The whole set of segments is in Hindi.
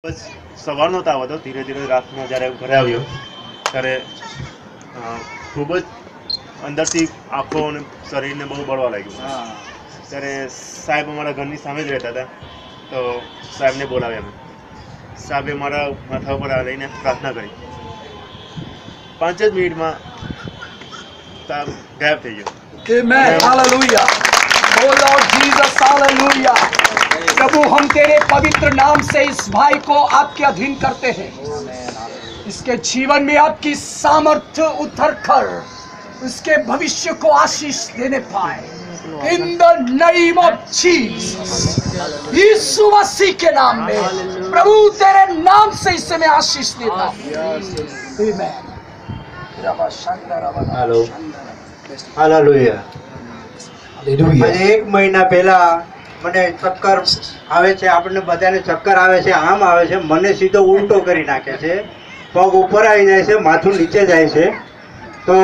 બસ સવારનો તાવ હતો. ધીરે ધીરે રાતના જ્યારે ઘરે આવ્યો ત્યારે ખૂબ જ અંદરથી આંખો અને શરીરને બહુ બળવા લાગ્યું. ત્યારે સાહેબ અમારા ઘરની સામે જ રહેતા હતા, તો સાહેબને બોલાવ્યા. અમે સાહેબે મારા માથા ઉપર લઈને પ્રાર્થના કરી. 5 જ મિનિટમાં તાવ ગાયબ થઈ ગયો. Amen. Hallelujah. Oh Lord Jesus, hallelujah. प्रभु हम तेरे पवित्र नाम से इस भाई को आपके अधीन करते हैं. इसके जीवन में आपकी सामर्थ्य उतर कर उसके भविष्य को आशीष देने पाए. In the name of Jesus. यीशु मसीह के नाम में प्रभु तेरे नाम से इसे मैं आशीष देता हूँ. Amen. Hello hallelujah. આજે 1 મહિના પહેલા મને ચક્કર આવે છે. આપણને બધાને ચક્કર આવે છે, આમ આવે છે. મને સીધો ઉલટો કરી નાખે છે. પગ ઉપર આવી જાય છે, માથું નીચે જાય છે. તો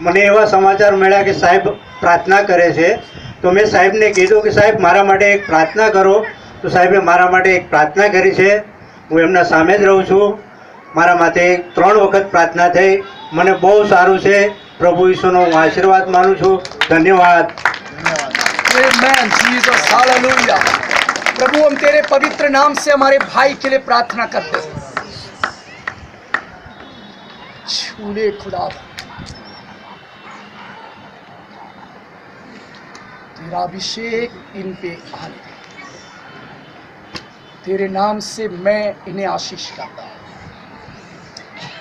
મને એવા સમાચાર મળ્યા કે સાહેબ પ્રાર્થના કરે છે. તો મેં સાહેબને કીધું કે સાહેબ મારા માટે એક પ્રાર્થના કરો. તો સાહેબે મારા માટે એક પ્રાર્થના કરી છે. હું એમના સામે જ રહું છું. મારા માટે 3 વખત પ્રાર્થના થઈ. મને બહુ સારું છે. પ્રભુ ઈશ્વરનો હું આશીર્વાદ માનું છું. ધન્યવાદ. Amen, Jesus, hallelujah. प्रभु हम तेरे पवित्र नाम से हमारे भाई के लिए प्रार्थना करते हैं. छूले खुदा, तेरा अभिषेक इन पे आने. तेरे नाम से मैं इन्हें आशीष करता हूँ.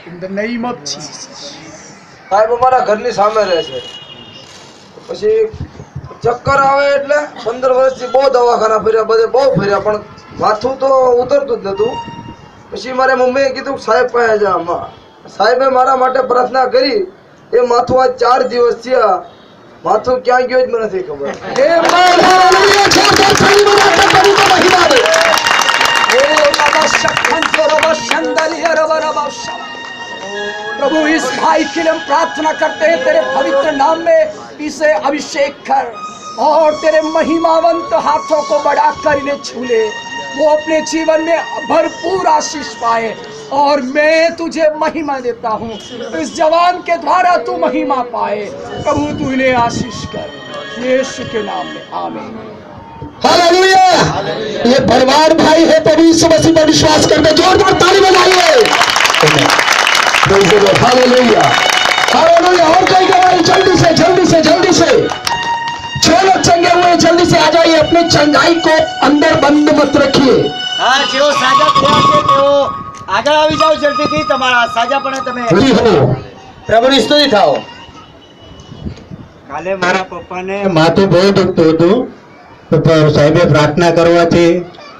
In the name of Jesus. સાહેબ અમારા ઘરની સામે રહે છે. પછી ચક્કર આવે એટલે 15 વર્ષથી બહુ દવાખાના ફર્યા, બધે બહુ ફર્યા, પણ માથું તો ઉતરતું જ નહોતું. પછી મારે મમ્મીએ કીધું સાહેબ પાસે જા. સાહેબે મારા માટે પ્રાર્થના કરી. એ માથું આજ 4 દિવસ થયા. માથું ક્યાં ગયો જ મને નથી ખબર. प्रभु इस भाई के लिए हम प्रार्थना करते हैं, तेरे पवित्र नाम में इसे अभिषेक कर और तेरे महिमावंत हाथों को बढ़ाकर इन्हें छू ले. वो अपने जीवन में भरपूर आशीष पाए और मैं तुझे महिमा देता हूँ. इस जवान के द्वारा तू महिमा पाए. प्रभु तू इन्हें आशीष कर, यीशु के नाम में आमीन. हालेलुया. ये भरवार भाई है, प्रभु यीशु मसीह पर विश्वास करते जोरदार ताली बजाइए. Hallelujah, hallelujah. और कोई गवाही जल्दी से जल्दी से जल्दी से. जो लोग चंगे हुए जल्दी से आ जाइए. अपनी चंगाई को अंदर बंद मत रखिए. हाँ, જેઓ સાજા થયા છે તેઓ આગળ આવી જાઓ જલ્દીથી. તમારા સાજાપણે તમે પ્રભુની સ્તુતિ થાઓ. કાલે મારા પપ્પાને માથું બહુ દુખતું હતું, તો સાહેબે પ્રાર્થના કરવાથી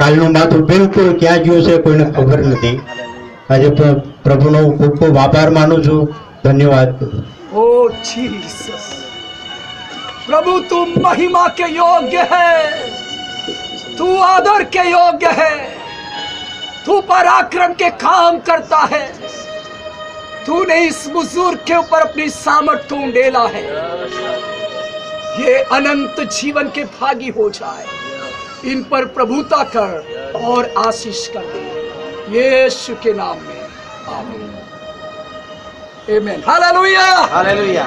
કાલનું માથું બિલકુલ ક્યાં ગયું છે કોઈને ખબર નથી. આજે પ્રભુનો ખૂબ ખૂબ આભાર માનું છું. ધન્યવાદ. ओ जीसस, प्रभु तू महिमा के योग्य है, तू आदर के योग्य है, तू पराक्रम के काम करता है. तूने इस बुजुर्ग के ऊपर अपनी सामर्थ्य को उंडेला है. ये अनंत जीवन के भागी हो जाए. इन पर प्रभुता कर और आशीष कर दे, यीशु के नाम में आमीन. Amen. Hallelujah. હાલેલુયા.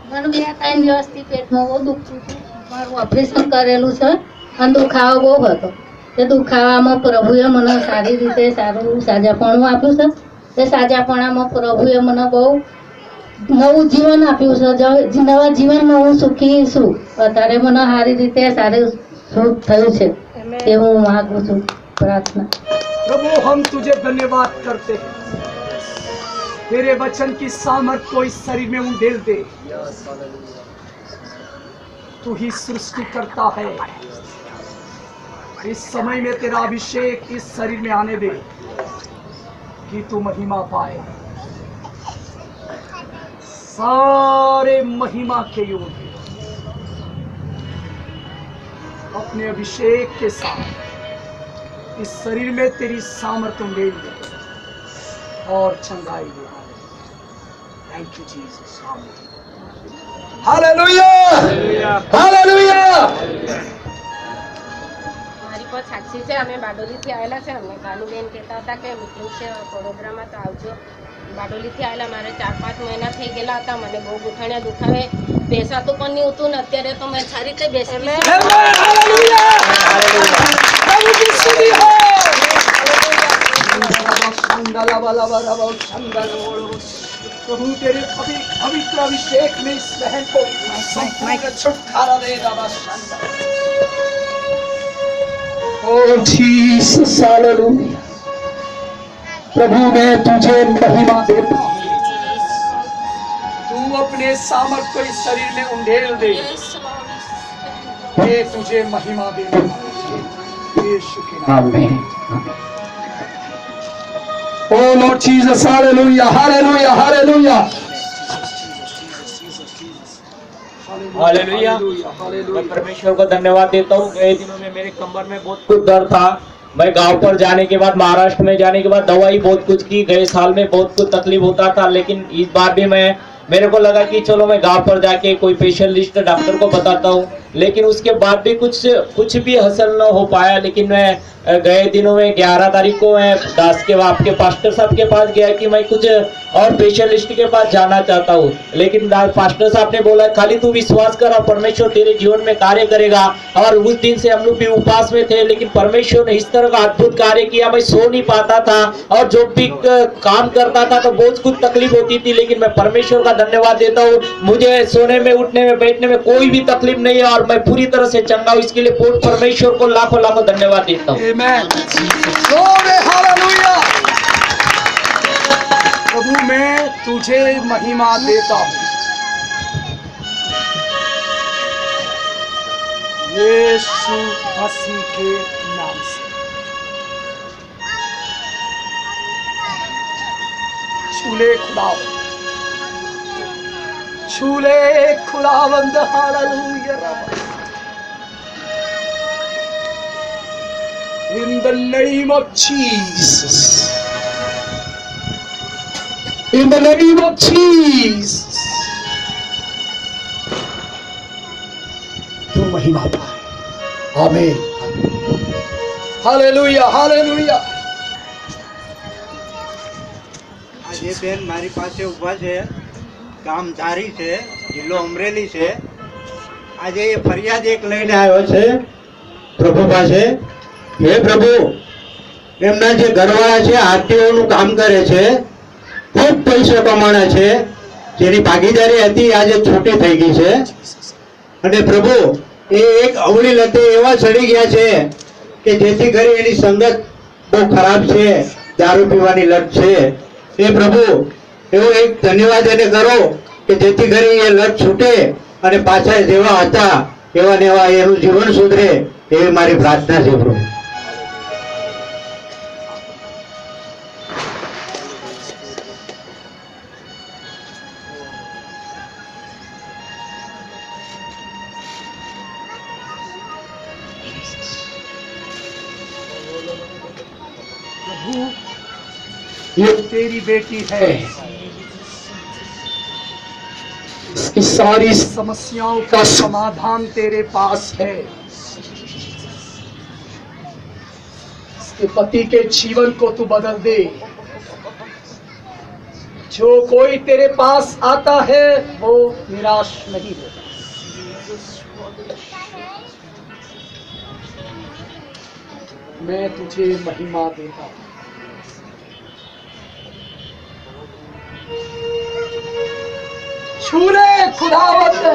મારું 2-3 દિવસથી પેટમાં બહુ દુખતું હતું. મારું ઓપરેશન કરેલું છે અને દુખાવો બહુ હતો. તે દુખાવામાં પ્રભુએ મને સારી રીતે સારું સાજાપણું આપ્યું છે. તે સાજાપણામાં પ્રભુએ મને બહુ નવું જીવન આપ્યું છે. નવા જીવનમાં હું સુખી છું. અત્યારે મને સારી રીતે સારું સુખ થયું છે. તે હું માગું છું. प्रार्थना. प्रभु हम तुझे धन्यवाद करते हैं. तेरे वचन की सामर्थ को इस शरीर में उंडेल दे. तू ही सृष्टि करता है. इस समय में तेरा अभिषेक इस शरीर में आने दे कि तू महिमा पाए. सारे महिमा के योग्य अपने अभिषेक के साथ इस शरीर में तेरी सामर्थ्य उंडेल दे और चंगाई दे. Thank you Jesus. Hallelujah, hallelujah. પર સાક્ષી છે. અમે બારડોલીથી આવેલા છે. અમને ભાનુબેન કહેતા હતા કે મીટિંગ છે વડોદરામાં તો આવજો. બારડોલીથી આવેલા. મારે 4-5 મહિના થઈ ગયેલા હતા. મને બહુ ગુઠાણિયા દુખાવે, બેસાતું પણ નહીં હોતું ને અત્યારે તો મેં સારી રીતે બેસેલી છું. प्रभु तेरे पवित्र अभिषेक में इस बहन को संपूर्ण छुटकारा दे बाबा। Oh Jesus, hallelujah. प्रभु मैं तुझे महिमा देता हूँ। तू अपने सामर्थ को इस शरीर में उंडेल दे। ये तुझे महिमा देना यीशु के नाम में। Oh Lord Jesus, hallelujah, hallelujah, hallelujah. Hallelujah. मैं परमेश्वर को धन्यवाद देता हूँ। कई दिनों में मेरे कमर में बहुत कुछ दर्द था। मैं गांव पर जाने के बाद, महाराष्ट्र में जाने के बाद दवाई बहुत कुछ की। गए साल में बहुत कुछ तकलीफ होता था, लेकिन इस बार भी मेरे को लगा कि चलो मैं गांव पर जाके कोई स्पेशलिस्ट डॉक्टर को बताता हूँ, लेकिन उसके बाद भी कुछ भी हासिल न हो पाया। लेकिन मैं गए दिनों में 11 तारीख को मैं दास के आपके पास्टर साहब के पास गया कि मैं कुछ और स्पेशलिस्ट के पास जाना चाहता हूँ, लेकिन पास्टर साहब ने बोला खाली तू विश्वास कर और परमेश्वर तेरे जीवन में कार्य करेगा। और उस दिन से हम लोग भी उपवास में थे, लेकिन परमेश्वर ने इस तरह का अद्भुत कार्य किया। मैं सो नहीं पाता था और जो भी काम करता था तो बहुत कुछ तकलीफ होती थी, लेकिन मैं परमेश्वर का धन्यवाद देता हूँ। मुझे सोने में, उठने में, बैठने में कोई भी तकलीफ नहीं है और मैं पूरी तरह से चंगा हूँ। इसके लिए परमेश्वर को लाखों लाखों धन्यवाद देता हूँ। आमेन। glory hallelujah। प्रभु मैं तुझे महिमा देता हूँ यीशु मसीह के नाम से। छूले खुदावंद, छूले खुदावंद, hallelujah. In the name of Jesus. In the name of Jesus. तू महिमा पाए। आमीन। Hallelujah, hallelujah. આજે બેન મારી પાસે ઊભા છે, ગામ ધારી છે, જિલ્લો અમરેલી છે। આજે એ ફરિયાદ એક લઈને આવ્યો છે પ્રભુ પાસે। હે પ્રભુ, એમના જે ઘરવાળા છે આરટીઓનું કામ કરે છે, ખૂબ પૈસો કમાણા છે, જેની ભાગીદારી હતી આજે છૂટી થઈ ગઈ છે। અને પ્રભુ એ એક અવળી લતે એવા ચડી ગયા છે કે જેથી કરી એની સંગત બહુ ખરાબ છે, દારૂ પીવાની લત છે। એ પ્રભુ એવો એક ધન્યવાદ એને કરો કે જેથી કરી એ લત છૂટે અને પાછા જેવા હતા એવા ને એવા એનું જીવન સુધરે, એવી મારી પ્રાર્થના છે પ્રભુ। ये तेरी बेटी है, इसकी सारी समस्याओं का समाधान तेरे पास है। इसके पति के जीवन को तू बदल दे। जो कोई तेरे पास आता है वो निराश नहीं होता। मैं तुझे महिमा देता हूं। छूले खुदावंद,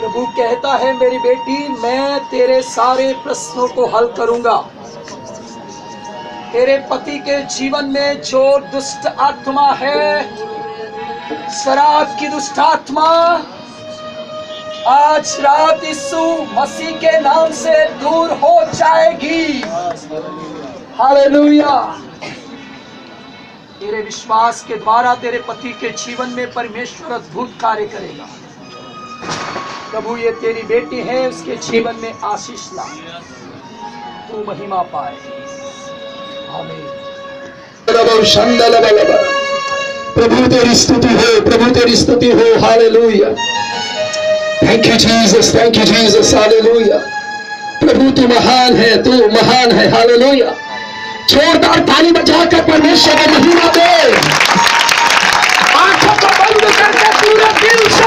प्रभु कहता है मेरी बेटी मैं तेरे सारे प्रश्नों को हल करूंगा। तेरे पति के जीवन में जो दुष्ट आत्मा है, शराब की दुष्ट आत्मा, आज रात यीशु मसीह के नाम से दूर हो जाएगी। हालेलुया। तेरे विश्वास के द्वारा तेरे पति के जीवन में परमेश्वर अद्भुत कार्य करेगा। प्रभु ये तेरी बेटी है, उसके जीवन में आशीष ला, तू महिमा पाए। आमीन। प्रभु तेरी स्तुति हो, प्रभु तेरी स्तुति हो। Hallelujah. Thank you Jesus, thank you Jesus. Hallelujah. प्रभु तू महान है, तू महान है। हालेलुया। जोरदार ताली बजाकर परमेश्वर को महिमा दे। आंखों को बंद करके पूरे दिल से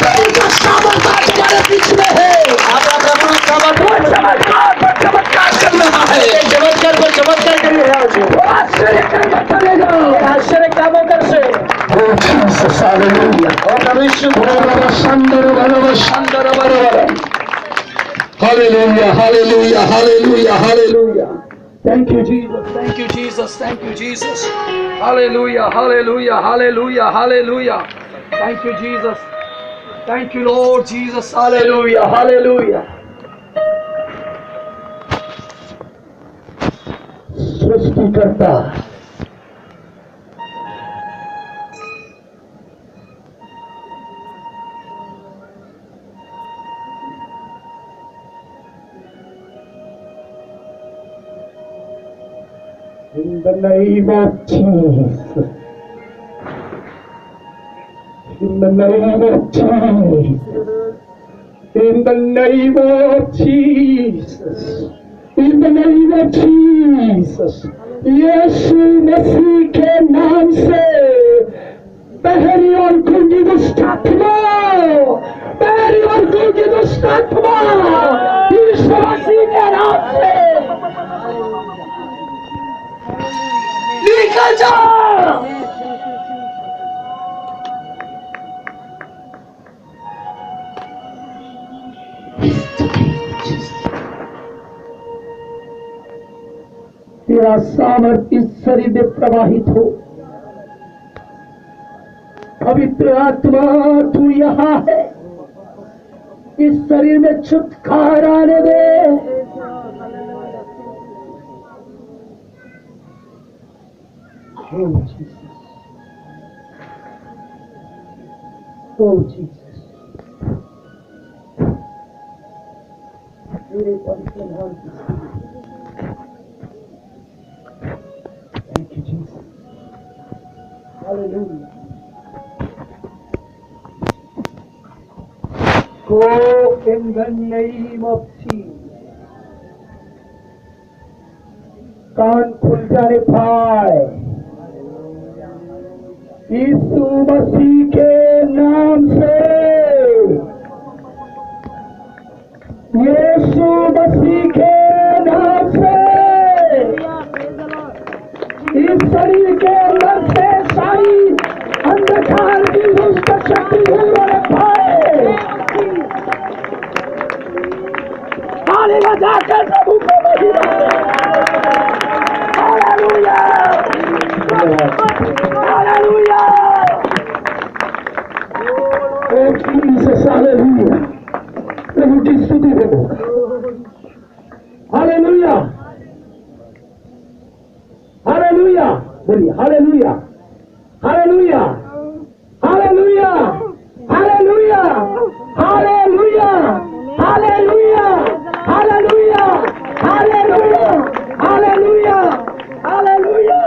प्रभु का सामर्थ तुम्हारे बीच में है। चमत्कार कर रहा है, चमत्कार पर चमत्कार कर रहा है। आश्चर्य कर्म करेगा, आश्चर्य कामों कर से। ओ जीसस, हालेलुया। ओ परमेश्वर शानदार Hallelujah, hallelujah, hallelujah, hallelujah. Thank you, Jesus. Thank you, Jesus. Thank you, Jesus. Hallelujah, hallelujah, hallelujah, hallelujah. Thank you, Jesus. Thank you, Lord Jesus. Hallelujah, hallelujah. सृष्टिकर्ता In the name of Jesus. In the name of Jesus. In the name of Jesus. In the name of Jesus. यीशु मसीह के नाम से बहरी और गूंगी दुष्ट आत्मा, बहरी और गूंगी दुष्ट आत्मा यीशु मसीह के नाम से निकल जा। तेरा सामर्थ्य इस शरीर में प्रवाहित हो। पवित्र आत्मा तू यहाँ है, इस शरीर में छुटकारा आने दे। Oh Jesus. Oh Jesus. मेरे पवित्र नाम की Thank you, Jesus. Hallelujah. Go in the name of Jesus. कान खुल जाने पाए यीशु मसीह के नाम से। यीशु मसीह के नाम से इस शरीर के अंदर से सारी अंधकार की दुष्ट शक्ति दूर होने पाए। ताली बजाकर प्रभु को महिमा दे। Hallelujah, hallelujah. Oh Jesus, hallelujah. प्रभु की स्तुति करो। Hallelujah, hallelujah. बोलिए hallelujah, hallelujah, hallelujah, hallelujah, hallelujah, hallelujah, hallelujah, hallelujah, hallelujah, hallelujah.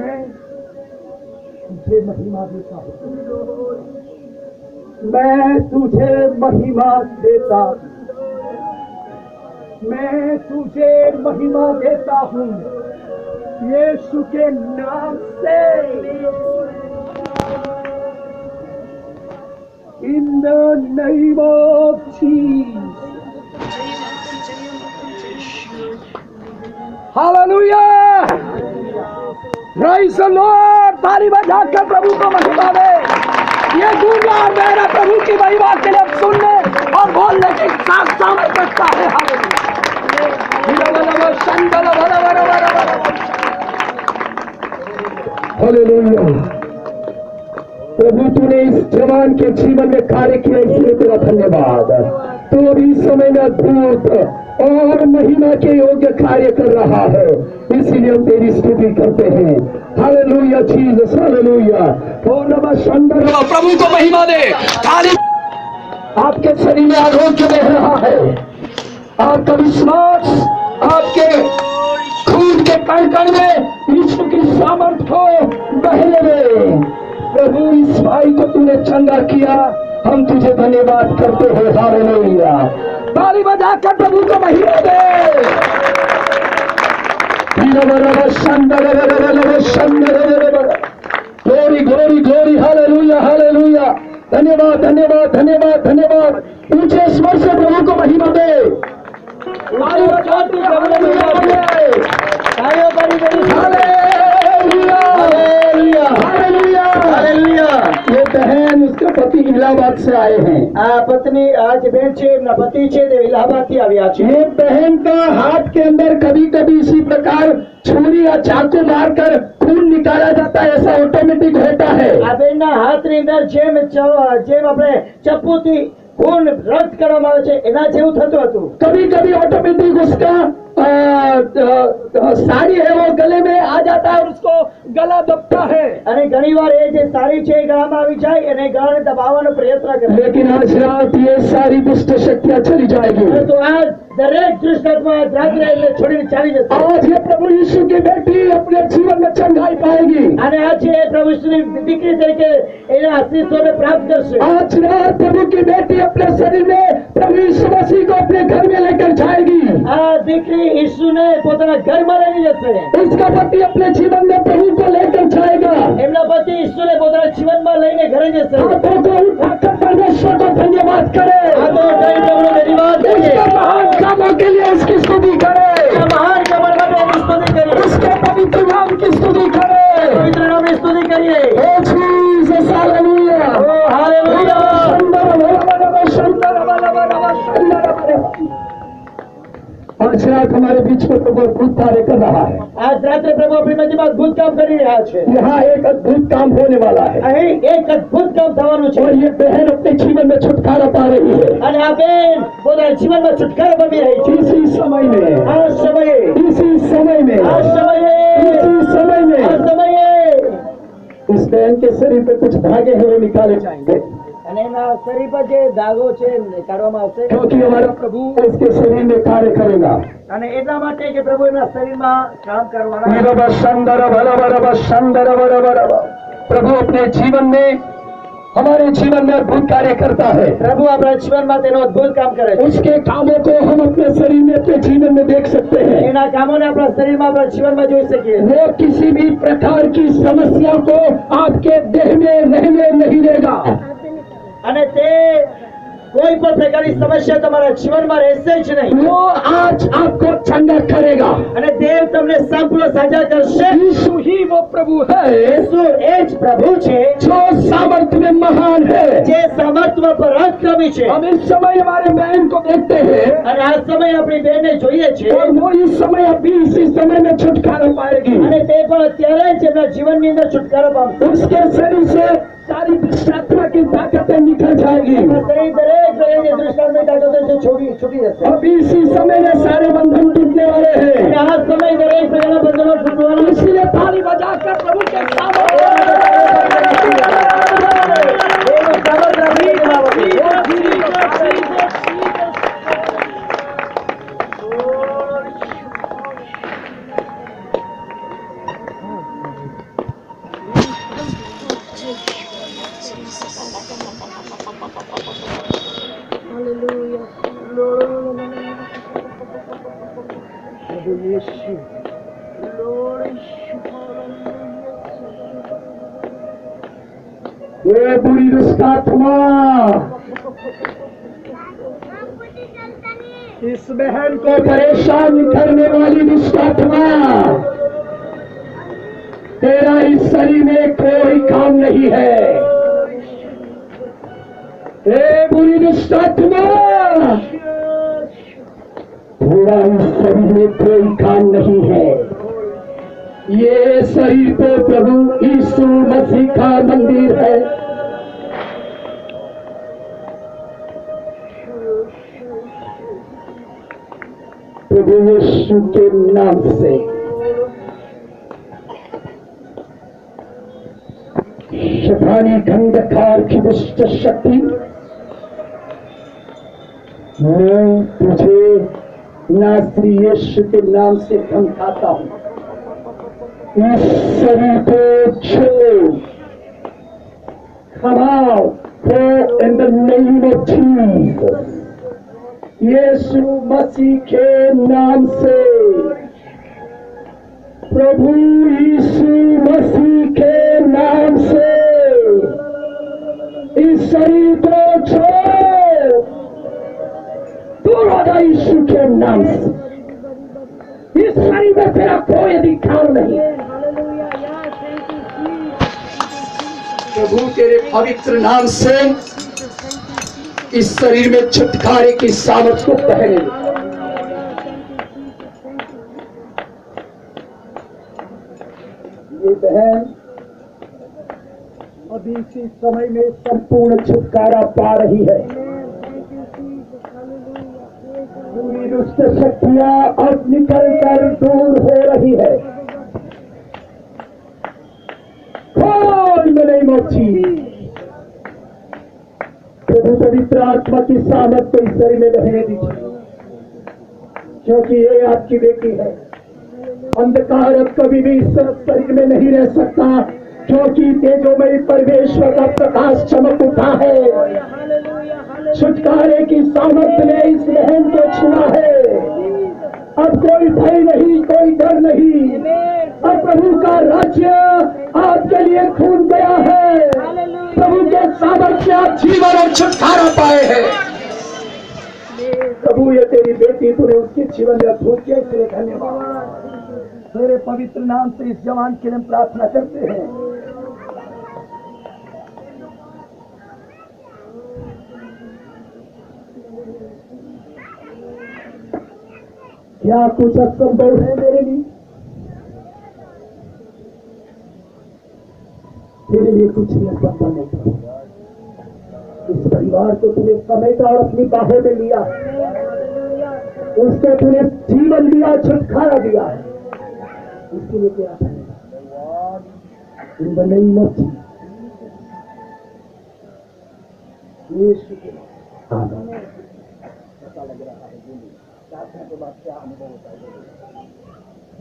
मैं तुझे महिमा देता हूँ, मैं तुझे महिमा देता हूँ, मैं तुझे महिमा देता हूँ यीशु के नाम से। In the name of Jesus. Hallelujah. Praise the Lord! ताली बजाकर प्रभु को महिमा दे। ये गूंगा और बहरा प्रभु की महिमा के लिए सुनने और बोलने की सामर्थ रखता है। हालेलुया। प्रभु तूने इस जवान के जीवन में कार्य किया, इसलिए तेरा धन्यवाद। तो अभी समय में अद्भुत और महिमा के योग्य कार्य कर रहा है, इसीलिए हम तेरी स्तुति करते हैं। Hallelujah Jesus, hallelujah. प्रभु को महिमा दे। ताली। आपके शरीर में आरोग्य बह रहा है, आपका विश्वास आपके खून के कण में यीशु की सामर्थ को बहने में। प्रभु इस भाई को तूने चंगा किया, हम तुझे धन्यवाद करते हैं। हालेलुया। ताली बजाकर प्रभु को महिमा दे। Glory glory glory, hallelujah hallelujah. धन्यवाद धन्यवाद धन्यवाद धन्यवाद। ऊंचे स्वर से प्रभु को महिमा दे। ये बहन उसके पति इलाहाबाद से आए हैं। पत्नी आज बहन छे पति छे इलाहाबाद थी આવ્યા છે। ये बहन का हाथ के अंदर कभी कभी इसी प्रकार छुरी या चाकू मारकर खून निकाला जाता है, ऐसा ऑटोमेटिक होता है। આ બેનના હાથની અંદર જેમ આપણે ચપ્પુથી खून रक्त કરવામાં આવે છે એના જેવું થતું હતું। कभी कभी ऑटोमेटिक उसका साड़ी है वो गले में आ जाता है और उसको गला दबता है। અને ઘણીવાર એ જે સાડી છે એ ગળામાં આવી જાય અને ગળાને દબાવવાનો પ્રયત્ન કરે। लेकिन आज रात ये सारी दुष्ट शक्तियां चली जाएगी। तो आज दरेक दुष्ट आत्मा रात्रे એને છોડીને ચાલી જશે। आज ये प्रभु यीशु की बेटी अपने जीवन में चंगाई पाएगी। અને आज એ પ્રભુ ઈસુની દીકરી તરીકે એના અસ્તિત્વને પ્રાપ્ત કરશે। आज रात प्रभु की बेटी अपने शरीर में प्रभु यीशु मसीह को अपने घर में लेकर जाएगी। આ દીકરી ઈસુને પોતાના ઘરમાં લઈને જશે। उसका पति अपने जीवन में प्रभु को लेकर जाएगा। એમના પતિ ઈસુને પોતાના જીવનમાં લઈને ઘરે જશે। हाथों को उठाकर परमेश्वर को धन्यवाद करे। હાથો ઉઠાવી પ્રભુને ધન્યવાદ કરીએ। उसके महान कामों के लिए उसकी स्तुति करे। આ મહાન કામ માટે એની સ્તુતિ કરીએ। उसके पवित्र नाम की स्तुति करे। પવિત્ર નામની સ્તુતિ કરીએ। ओ जीसस, हालेलुया। ઓ હાલેલુયા। आज रात हमारे बीच में प्रभु अद्भुत कार्य कर रहा है। आज रात्रे प्रभु अपनी मध्यમાં અદ્ભુત કામ કરી રહ્યા છે। यहाँ एक अद्भुत काम होने वाला है અહીં એક અદ્ભુત કામ થવાનું છે। और ये बहन अपने जीवन में छुटकारा पा रही है। અને આ બેન પોતાના જીવનમાં છુટકારો પામી રહી છે। इसी समय में, આ સમયે इसी समय में, આ સમયે इसी समय આ में સમયે इस बहन के शरीर पे कुछ धागे हैं वो निकाले जाएंगे, અને એના શરીર પર જે દાગો છે કાઢવામાં આવશે। क्योंकि हमारा प्रभु इसके शरीर में कार्य करेगा। અને એટલા માટે કે પ્રભુ એમના શરીરમાં કામ કરવાના છે। प्रभु अपने जीवन में, हमारे जीवन में अद्भुत कार्य करता है। પ્રભુ આપણા જીવનમાં તેનો અદ્ભુત કામ કરે છે। उसके कामों को हम अपने शरीर में, अपने जीवन में देख सकते हैं। એના કામોને આપણા શરીરમાં આપણા જીવનમાં જોઈ શકીએ। वो किसी भी प्रकार की समस्या को आपके देह में रहने नहीं देगा। અને તે કોઈ પણ પ્રકારની સમસ્યા તમારા જીવનમાં રહેશે જ નહીં। वो आज आपको चंगा करेगा। અને દેવ તમને સંપૂર્ણ સાજા કરશે। यीशु ही वो प्रभु है ઈસુ એ જ પ્રભુ છે जो सामर्थ्य में महान है। જે સામર્થ્યમાં પરાક્રમી છે। हम इस समय हमारे बहन को देखते हैं અને આ સમય આપણી બહેનને જોઈએ છે। और वो इस समय अभी इसी समय में छुटकारा पाएगी। અને તે પણ અત્યારે જ એમના જીવનની અંદર છુટકારો પામશે। उसके शरीर से सारी दुष्टात्मा की ताकतें निकल जाएगी। એમના શરીર દરેક પ્રકારની દૃષ્ટાંતની તાકાતો છે છૂટી જશે। अभी इसी समय में सारे बंधन टूटने वाले અને हैं। આ સમય દરેક પ્રકારના બંધનો છૂટવાનો છે। इसलिए ताली बजाकर प्रभु के सामने એનું સામર્થ્ય આપણી સેવામાંથી। ये बुरी दुष्टात्मा इस बहन को परेशान करने वाली दुष्टात्मा, हे मेरा इस शरीर में कोई काम नहीं है। हे बुरी दुष्ट आत्मा, मेरा इस शरीर में कोई काम नहीं है। ये शरीर तो प्रभु यीशु मसीह का मंदिर है। प्रभु यीशु के नाम से शैतानी अंधकार की दुष्ट शक्ति, मैं तुझे नासरी यीशु के नाम से धमकाता हूं। इस शरीर को छोड़, come out, go in the name of Jesus। यीशु मसीह के नाम से, प्रभु यीशु मसीह के नाम से इस शरीर को छोड़, दूर हो जा यीशु के नाम से। इस शरीर में तेरा कोई अधिकार नहीं। प्रभु तेरे पवित्र नाम से इस शरीर में छुटकारे की सामर्थ को पहने। ये बहन अभी इसी समय में संपूर्ण छुटकारा पा रही है। पूरी दुष्ट शक्तियां अब निकल कर दूर हो रही है। नहीं मोची, प्रभु पवित्र आत्मा की सामर्थ को इस शरीर में रहने दीजिए, क्योंकि ये आपकी बेटी है। अंधकार अब कभी भी इस शरीर में नहीं रह सकता, क्योंकि तेजोमयी परमेश्वर का प्रकाश चमक उठा है। छुटकारे की सामर्थ ने इस बहन को छुआ है। अब कोई भय नहीं, कोई डर नहीं। अब प्रभु का राज्य आपके लिए खुल गया है। प्रभु के सामर्थ्य से आप जीवन और छुटकारा पाए हैं। प्रभु ये तेरी बेटी, तूने उसके जीवन में अद्भुत किया, इसलिए धन्यवाद। तेरे पवित्र नाम से इस जवान के लिए प्रार्थना करते हैं। क्या कुछ असंभव है मेरे लिए? तेरे लिए कुछ नहीं असंभव नहीं। इस परिवार को तूने समेटा और अपनी बाहों में लिया, उसको तूने जीवन दिया, छुटकारा दिया है। इसके लिए तेरा धन्यवाद। In the name of Jesus, यीशु के नाम। आमीन। पता लग रहा है प्रार्थना के बाद क्या अनुभव होता है?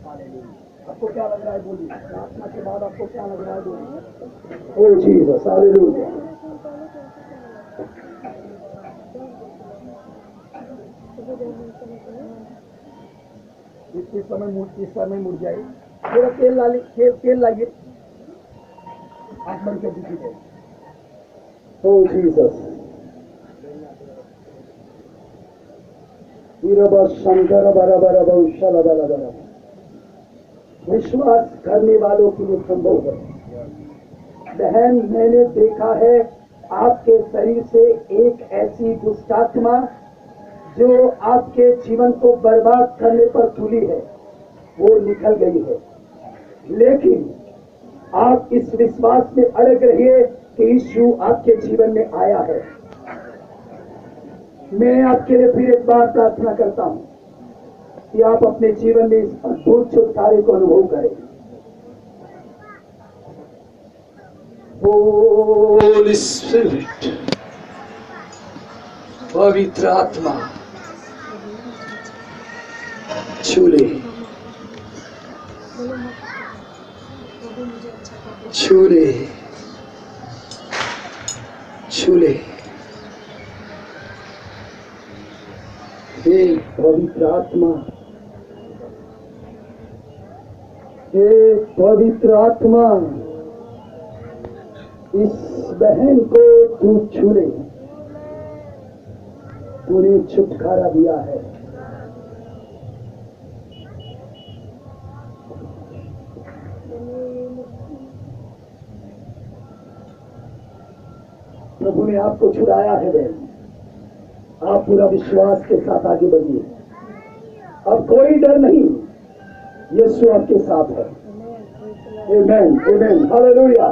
हालेलुया। आपको क्या लग रहा है? बोलिए। प्रार्थना के बाद आपको क्या लग रहा है? बोलिए। ओ जीसस, हालेलुया। इस समय मुड़ जाए। थोड़ा तेल लाइए। आंख बंद कर दीजिए। ओ जीसस, विश्वास करने वालों के लिए संभव है। बहन, मैंने देखा है आपके शरीर से एक ऐसी दुष्टात्मा जो आपके जीवन को बर्बाद करने पर तुली है, वो निकल गई है। लेकिन आप इस विश्वास में अड़ग रहिए कि यीशु आपके जीवन में आया है। मैं आपके लिए फिर एक बार प्रार्थना करता हूं कि आप अपने जीवन में इस अद्भुत छुटकारे को अनुभव करें। होली स्पिरिट, पवित्र आत्मा, छूले छूले छूले। हे पवित्र आत्मा, हे पवित्र आत्मा, इस बहन को तू छूले। तूने छुटकारा दिया है। ने आपको छुड़ाया है बहन, आप पूरा विश्वास के साथ आगे बढ़िए। अब कोई डर नहीं, यीशु आपके साथ है। Amen, amen, hallelujah,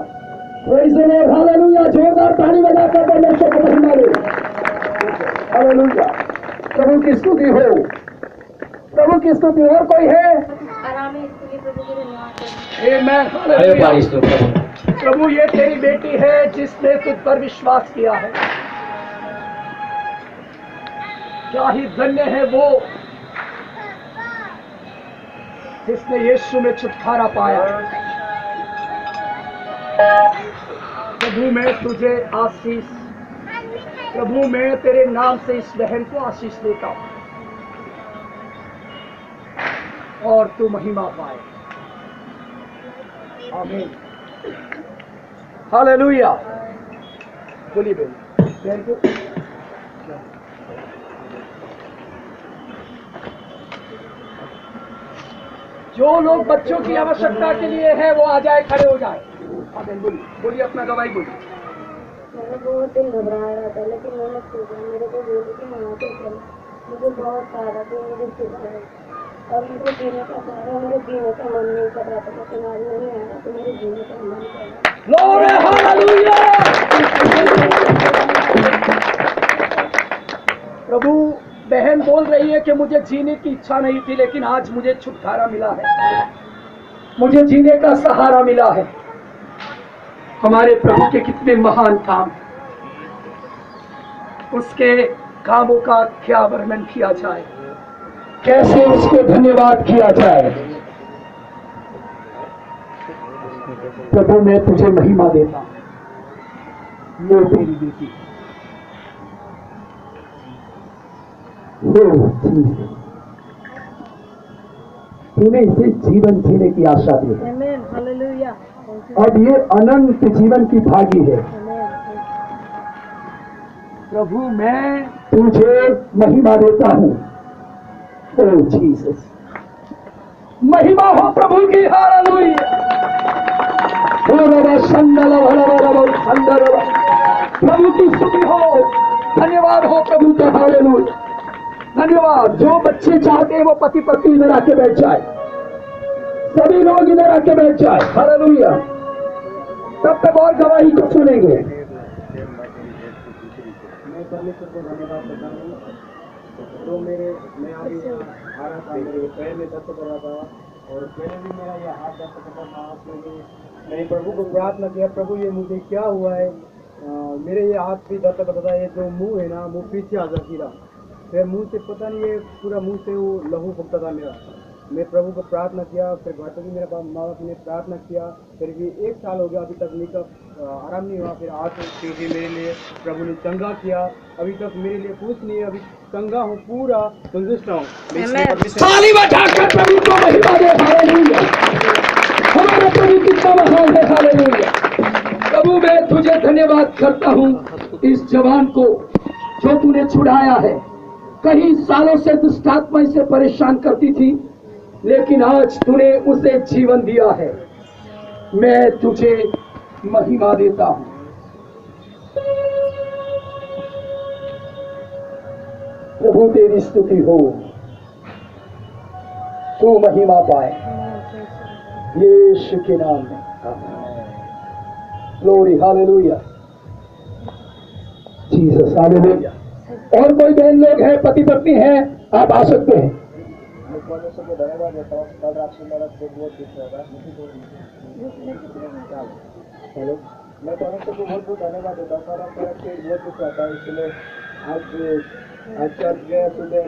praise the Lord, hallelujah. जोरदार ताली बजाकर परमेश्वर को महिमा दे। हालेलुया, प्रभु की स्तुति हो, प्रभु की स्तुति। और कोई है? आमेन, हालेलुया। प्रभु ये तेरी बेटी है जिसने तुझ पर विश्वास किया है। क्या ही धन्य है वो जिसने यीशु में छुटकारा पाया। प्रभु मैं तुझे आशीष, प्रभु मैं तेरे नाम से इस बहन को आशीष देता हूं और तू महिमा पाए। आमीन, हालेलुया। बोलिए बहन को। जो लोग बच्चों की आवश्यकता के लिए है वो आ जाए, खड़े हो जाए। आमीन, बोलिए, बोलिए अपना गवाही बोलिए। मैंने बहुत दिन घबरा रहा था, लेकिन मैंने सोचा, मेरे को बोली कि वहाँ पे चलो। मुझे बहुत सारा तो मुझे सोचा है और मुझे जीने का सहारा, मेरे जीने का मन नहीं कर रहा था, मैं समाज में नहीं आया तो मेरे जीने का मन कर रहा। Glory, hallelujah! प्रभु, बहन बोल रही है कि मुझे जीने की इच्छा नहीं थी, लेकिन आज मुझे छुटकारा मिला है, मुझे जीने का सहारा मिला है। हमारे प्रभु के कितने महान काम, उसके कामों का क्या वर्णन किया जाए, कैसे उसको धन्यवाद किया जाए। प्रभु मैं तुझे महिमा देता हूं, ये तेरी बेटी तूने इसे जीवन जीने की आशा दी है। आमीन, हालेलुया। अब ये अनंत जीवन की भागी है। प्रभु मैं तुझे महिमा देता हूं। ओह जीसस, महिमा हो प्रभु की, हालेलुया। प्रभु की स्तुति हो, धन्यवाद हो प्रभु का, हालेलुया, धन्यवाद। जो बच्चे चाहते हैं वो पति पत्नी इधर आके बैठ जाए, सभी लोग इधर आके बैठ जाए, हालेलुया। तब तक और गवाही को सुनेंगे। मैं परमेश्वर को धन्यवाद देता हूँ। तो मैं अभी आ रहा था, मेरे पैर में दर्द कर रहा था और पहले भी मेरा ये हाथ दर्द कर रहा था। मैंने प्रभु को प्रार्थना किया, प्रभु ये मुझे क्या हुआ है, मेरे ये हाथ भी दर्द करता था, ये जो मुंह है ना, मुंह पीछे आ जाती रहा, फिर मुंह से पता नहीं ये पूरा मुंह से वो लहू फूकता था मेरा। मैं प्रभु को प्रार्थना किया, फिर घर पर भी मेरे माँ बाप ने प्रार्थना किया, फिर भी 1 साल हो गया अभी तक मेरा आराम नहीं हुआ। फिर आज क्योंकि मेरे लिए प्रभु ने चंगा किया, अभी तक मेरे लिए कुछ नहीं है, अभी चंगा हूँ, पूरा संतुष्ट हूँ। ताली बजाकर प्रभु को महिमा दे, हालेलुया। हमारा प्रभु कितना महान है, हालेलुया। प्रभु मैं तुझे धन्यवाद करता हूँ इस जवान को जो तूने छुड़ाया है। कई सालों से दुष्टात्मा इसे परेशान करती थी, लेकिन आज तूने उसे जीवन दिया है। मैं तुझे महिमा देता हूं। प्रभु तेरी स्तुति हो, तू महिमा पाए यीशु के नाम में। Glory, hallelujah, Jesus, hallelujah. और कोई बहन लोग हैं, पति पत्नी हैं, आप आ सकते हैं। परमेश्वर को धन्यवाद देता हूँ। कल रात से मेरा पेट बहुत दुख रहा था। हेलो, मैं परमेश्वर को बहुत बहुत धन्यवाद देता हूँ। कल रात मेरा पेट बहुत दुख रहा था, इसलिए आज चर्च गया सुबह,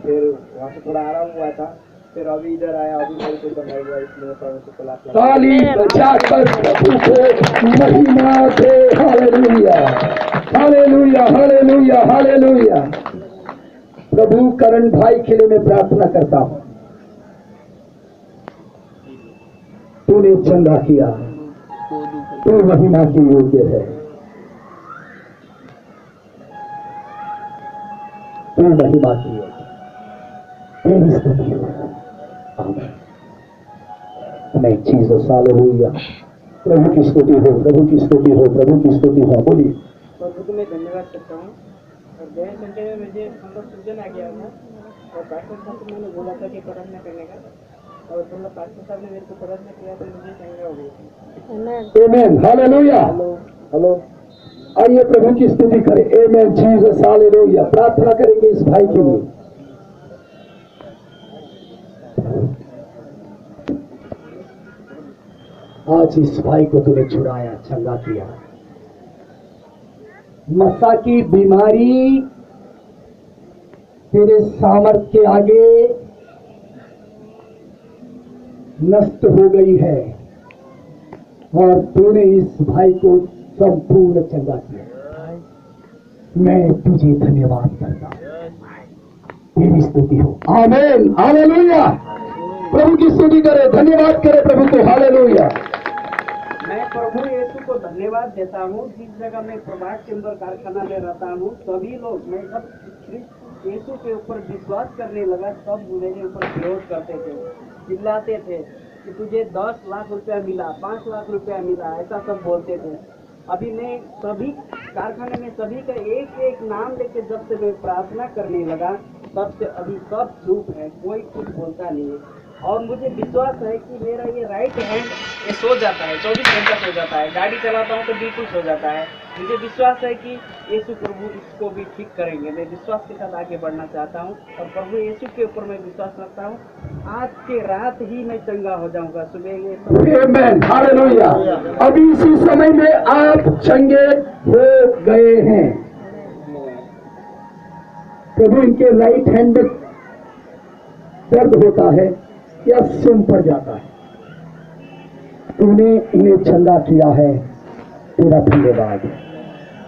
फिर वहाँ से थोड़ा आराम हुआ था, फिर अभी इधर आया, अभी मेरे को बनाई हुआ, इसलिए परमेश्वर को लाख ताली बजाकर प्रभु को महिमा दे, हालेलुया, हालेलुया, हालेलुया, हालेलुया। प्रभु करण भाई के लिए मैं प्रार्थना करता हूं, तूने चंगा किया, तू महिमा की योग्य है, तू महिमा की योग्य, तेरी स्तुति हो। आमीन। नहीं जीसस, हालेलुया। प्रभु की स्तुति हो, प्रभु की स्तुति हो, प्रभु की स्तुति हो। बोलिए। को मैं धन्यवाद करता हूँ। और गए संडे में मुझे मतलब सूजन आ गया था और पास्टर साहब को मैंने बोला था कि प्रार्थना करने का, और मतलब पास्टर साहब ने मेरे को प्रार्थना किया तो मुझे चंगा हो गया। आमेन, हालेलुया। हेलो, आइए प्रभु की स्तुति करें। आमेन, जीसस, हालेलुया। प्रार्थना करेंगे इस भाई के लिए। आज इस भाई को तूने छुड़ाया, चंगा किया। मसा की बीमारी तेरे सामर्थ के आगे नष्ट हो गई है और तूने इस भाई को संपूर्ण चंगा किया। मैं तुझे धन्यवाद करता हूं, तेरी स्तुति हो। आमीन, हालेलुया। प्रभु की स्तुति करे, धन्यवाद करे प्रभु को। हालेलुया। मैं प्रभु यीशु को धन्यवाद देता हूँ। जिस जगह मैं प्रभात चैम्बर कारखाना में रहता हूँ, सभी लोग, मैं जब यीशु के ऊपर विश्वास करने लगा, सब मेरे ऊपर विरोध करते थे, चिल्लाते थे कि तुझे 10 लाख रुपया मिला, 5 लाख रुपया मिला, ऐसा सब बोलते थे। अभी मैं सभी कारखाने में सभी का एक एक नाम लेके जब से मैं प्रार्थना करने लगा, तब से अभी सब चुप है, कोई कुछ बोलता नहीं है। और मुझे विश्वास है कि मेरा ये राइट हैंड ये सो जाता है, 24 घंटा सो जाता है, गाड़ी चलाता हूँ तो बिल्कुल सो जाता है। मुझे विश्वास है कि यीशु प्रभु इसको भी ठीक करेंगे। मैं विश्वास के साथ आगे बढ़ना चाहता हूँ और प्रभु यीशु के ऊपर मैं विश्वास रखता हूँ। आज के रात ही मैं चंगा हो जाऊंगा। सुबह ये आमीन, हालेलुया। अभी इसी समय में आप चंगे हो गए हैं। प्रभु इनके राइट हैंड में दर्द होता है या सुन पड़ जाता है, तूने इन्हें चंगा किया है, तेरा धन्यवाद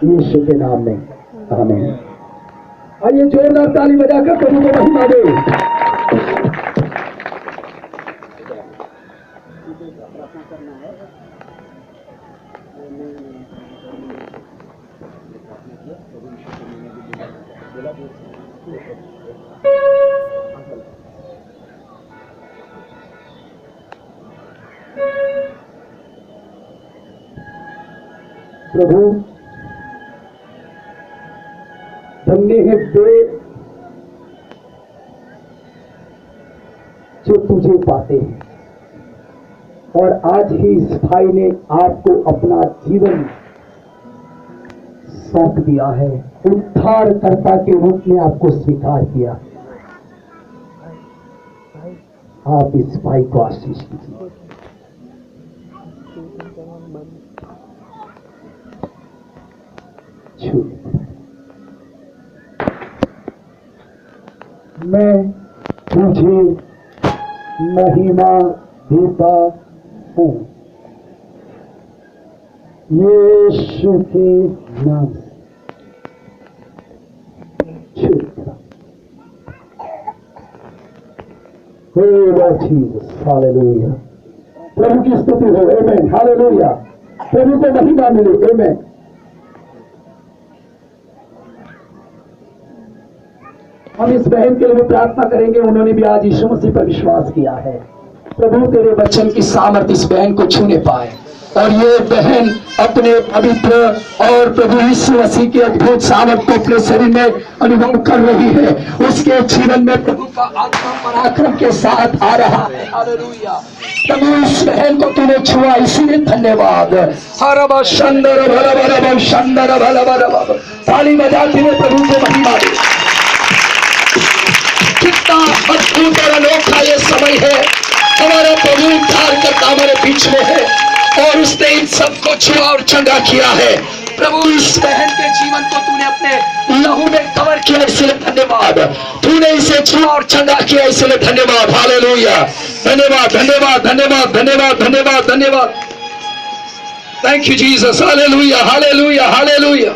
यीशु के नाम में। आमीन। आइए जोरदार ताली बजाकर प्रभु को महिमा दे। प्रभु धन्य है वे जो तुझे पाते हैं। और आज ही इस भाई ने आपको अपना जीवन सौंप दिया है, उद्धारकर्ता के रूप में आपको स्वीकार किया। आप इस भाई को आशीष कीजिए। मैं तुझे महिमा देता हूँ यीशु के नाम से। हालेलुया। प्रभु की स्तुति हो। आमीन, हालेलुया। प्रभु को महिमा मिले। आमीन। हम इस बहन के लिए भी प्रार्थना करेंगे, उन्होंने भी आज यीशु मसीह पर विश्वास किया है। प्रभु तेरे वचन की सामर्थ्य इस बहन को छूने पाए और ये बहन अपने पवित्र और प्रभु यीशु मसीह के अद्भुत सामर्थ्य को अपने शरीर में अनुभव कर रही है। उसके जीवन में प्रभु का आत्मा पराक्रम के साथ आ रहा है। हालेलुया। प्रभु इस बहन को तूने छुआ, इसीलिए धन्यवाद। हरब शंदर भल भल शंदर भल भल। ताली बजाते हुए प्रभु को महिमा दे। कितना अद्भुत और अनोखा ये समय है। हमारा प्रभु उद्धारकर्ता हमारे बीच में है और उसने इन सबको छुआ और चंगा किया है। प्रभु इस बहन के जीवन को तूने अपने लहू में कवर किया, इसलिए धन्यवाद। तूने इसे छुआ और चंगा किया, इसलिए धन्यवाद। हालेलुया। धन्यवाद, धन्यवाद, धन्यवाद, धन्यवाद, धन्यवाद, धन्यवाद। Thank you Jesus. Hallelujah, hallelujah, hallelujah.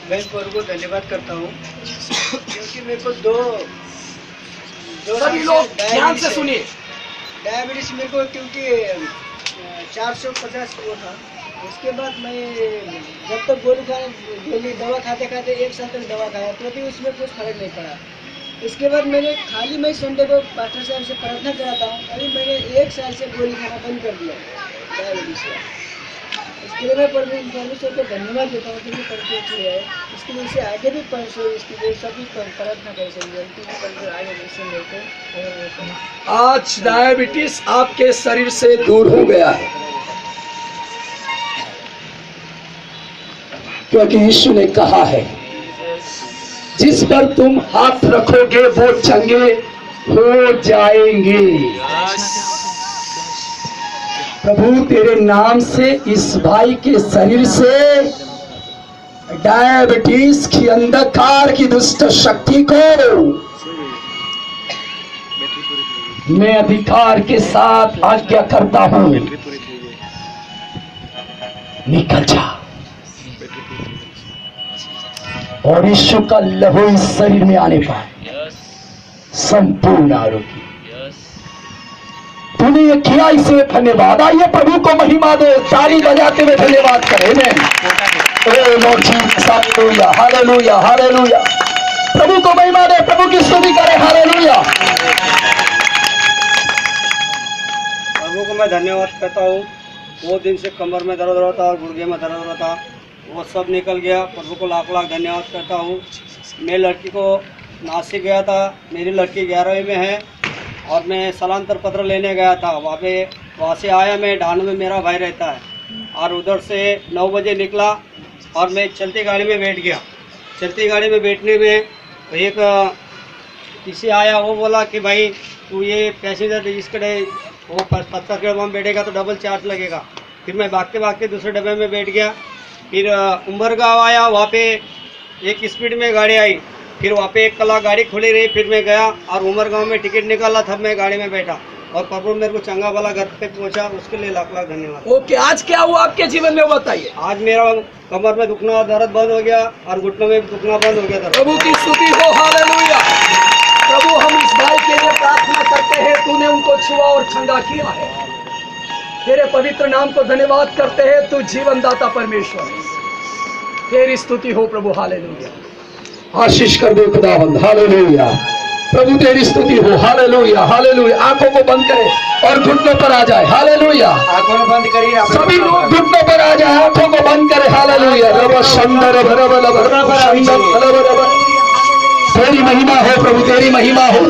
मैं प्रभु को धन्यवाद करता हूँ क्योंकि मेरे को दो सभी लोग ध्यान से सुनिए। डायबिटीज मेरे को क्योंकि 450 हुआ था। उसके बाद मैं जब तक गोली डेली दवा खाते खाते 1 साल तक दवा खाया, तो भी उसमें कुछ फर्क नहीं पड़ा। इसके बाद मैंने खाली मैं संडे को पास्टर साहब से प्रार्थना कराता हूँ, अभी मैंने 1 साल से गोली खाना बंद कर दिया डायबिटीज का। इसके लिए मैं परमेश्वर को धन्यवाद देता हूँ कि परमेश्वर है इसके लिए इसे आगे भी परमेश्वर इसके लिए सभी प्रार्थना कर सकते हैं। आज डायबिटीज आपके शरीर से दूर हो गया है, क्योंकि यीशु ने कहा है जिस पर तुम हाथ रखोगे वो चंगे हो जाएंगे। प्रभु तेरे नाम से इस भाई के शरीर से डायबिटीज की अंधकार की दुष्ट शक्ति को मैं अधिकार के साथ आज्ञा करता हूं, निकल जा और यीशु का लहू इस शरीर में आने पर संपूर्ण आरोग्य। तूने ये किया, इसे धन्यवाद। आइए प्रभु को महिमा दे, ताली बजाते हुए धन्यवाद करें। Hallelujah hallelujah hallelujah. प्रभु को महिमा दे, प्रभु की स्तुति करें। हालेलुया। प्रभु को मैं धन्यवाद करता हूँ। वो दिन से कमर में दर्द हो रहा था और गुर्गे में दर्द हो रहा था, वो सब निकल गया। प्रभु को लाख लाख धन्यवाद करता हूँ। मैं लड़की को नासिक गया था, मेरी लड़की 11वीं में है और मैं स्थलांतर पत्र लेने गया था। वहाँ से आया मैं, ढानू में मेरा भाई रहता है, और उधर से 9 बजे निकला और मैं चलती गाड़ी में बैठ गया। चलती गाड़ी में बैठने में एक किसी आया, वो बोला कि भाई तू ये पैसेंजर इसके वो 50 में बैठेगा तो डबल चार्ज लगेगा। फिर मैं भागते भागते दूसरे डब्बे में बैठ गया। फिर उम्बरगांव आया, वहाँ पे एक स्पीड में गाड़ी आई, फिर वहाँ पे 1 कलाक गाड़ी खुली रही। फिर मैं गया और उमरगांव में टिकट निकाला, तब मैं गाड़ी में बैठा और प्रभु मेरे को चंगा वाला घर पे पहुंचा, उसके लिए लाख लाख धन्यवाद। ओके, आज क्या हुआ आपके जीवन में बताइए। आज मेरा कमर में दुखना दर्द बंद हो गया और घुटनों में दुखना बंद हो गया। प्रभु की स्तुति हो। हालेलुया। प्रभु हम इस भाई के लिए प्रार्थना करते हैं, तूने उनको छुआ और चंगा किया है। तेरे पवित्र नाम को धन्यवाद करते हैं, तू जीवनदाता परमेश्वर, तेरी स्तुति हो प्रभु। हालेलुया। आशीष कर दे खुदावंद। हालेलुया। प्रभु तेरी स्तुति हो। Hallelujah hallelujah. आंखों को बंद करें और घुटनों पर आ जाए। हालेलुया। आंखों को बंद करिए, सभी लोग घुटनों पर आ जाए, आंखों को बंद करें। हालेलुया। तेरी महिमा हो प्रभु, तेरी महिमा हो।